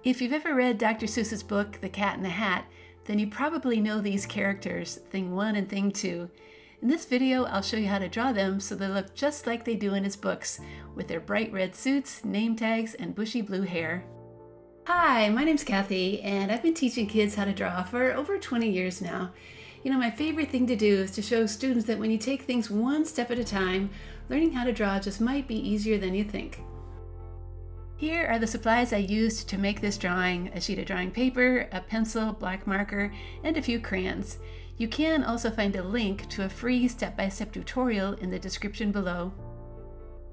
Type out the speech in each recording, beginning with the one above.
If you've ever read Dr. Seuss's book, The Cat in the Hat, then you probably know these characters, Thing 1 and Thing 2. In this video, I'll show you how to draw them so they look just like they do in his books, with their bright red suits, name tags, and bushy blue hair. Hi, my name's Kathy, and I've been teaching kids how to draw for over 20 years now. You know, my favorite thing to do is to show students that when you take things one step at a time, learning how to draw just might be easier than you think. Here are the supplies I used to make this drawing: a sheet of drawing paper, a pencil, black marker, and a few crayons. You can also find a link to a free step-by-step tutorial in the description below.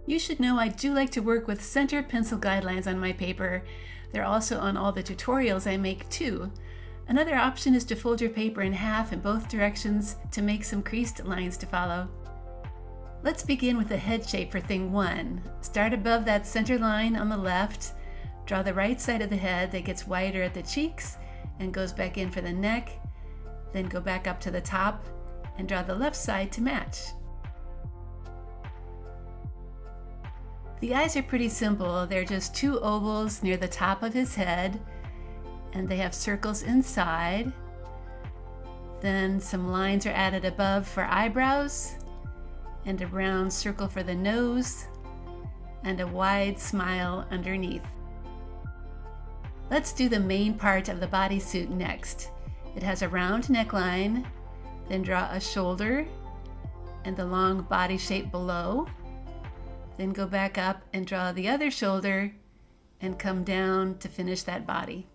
You should know I do like to work with center pencil guidelines on my paper. They're also on all the tutorials I make too. Another option is to fold your paper in half in both directions to make some creased lines to follow. Let's begin with the head shape for Thing 1. Start above that center line on the left, draw the right side of the head that gets wider at the cheeks and goes back in for the neck, then go back up to the top and draw the left side to match. The eyes are pretty simple. They're just two ovals near the top of his head, and they have circles inside. Then some lines are added above for eyebrows, and a round circle for the nose, and a wide smile underneath. Let's do the main part of the bodysuit next. It has a round neckline, then draw a shoulder and the long body shape below, then go back up and draw the other shoulder and come down to finish that body.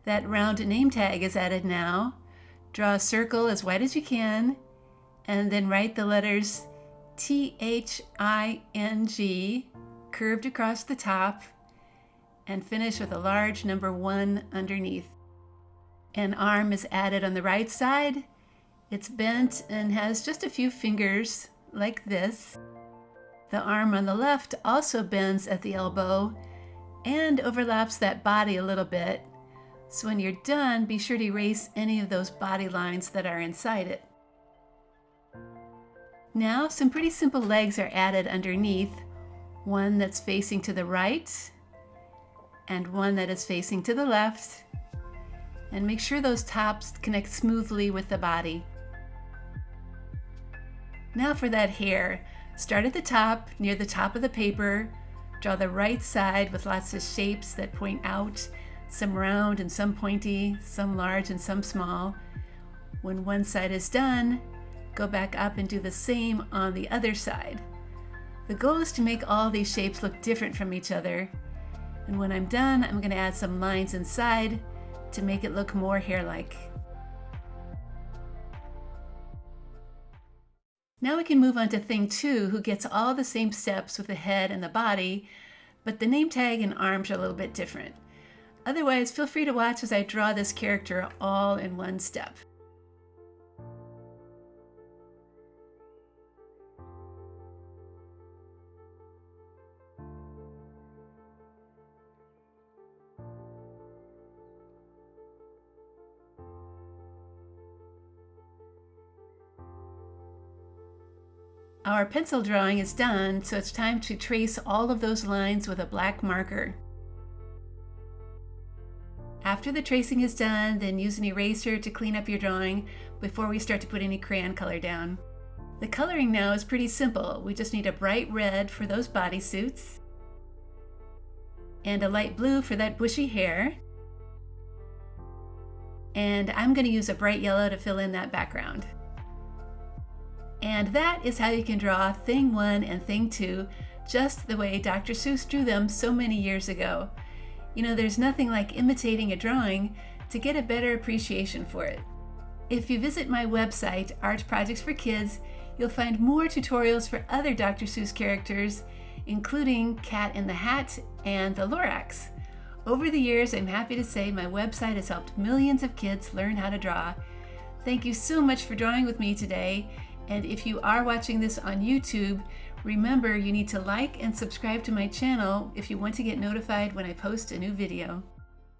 That round name tag is added now. Draw a circle as wide as you can, and then write the letters THING curved across the top, and finish with a large number 1 underneath. An arm is added on the right side. It's bent and has just a few fingers, like this. The arm on the left also bends at the elbow and overlaps that body a little bit. So when you're done, be sure to erase any of those body lines that are inside it. Now, some pretty simple legs are added underneath, one that's facing to the right and one that is facing to the left. And make sure those tops connect smoothly with the body. Now for that hair, start at the top, near the top of the paper. Draw the right side with lots of shapes that point out, some round and some pointy, some large and some small. When one side is done, go back up and do the same on the other side. The goal is to make all these shapes look different from each other. And when I'm done, I'm going to add some lines inside to make it look more hair-like. Now we can move on to Thing 2, who gets all the same steps with the head and the body, but the name tag and arms are a little bit different. Otherwise, feel free to watch as I draw this character all in one step. Our pencil drawing is done, so it's time to trace all of those lines with a black marker. After the tracing is done, then use an eraser to clean up your drawing before we start to put any crayon color down. The coloring now is pretty simple. We just need a bright red for those bodysuits, and a light blue for that bushy hair. And I'm going to use a bright yellow to fill in that background. And that is how you can draw Thing 1 and Thing 2 just the way Dr. Seuss drew them so many years ago. You know, there's nothing like imitating a drawing to get a better appreciation for it. If you visit my website, Art Projects for Kids, you'll find more tutorials for other Dr. Seuss characters, including Cat in the Hat and the Lorax. Over the years, I'm happy to say my website has helped millions of kids learn how to draw. Thank you so much for drawing with me today. And if you are watching this on YouTube, remember you need to like and subscribe to my channel if you want to get notified when I post a new video.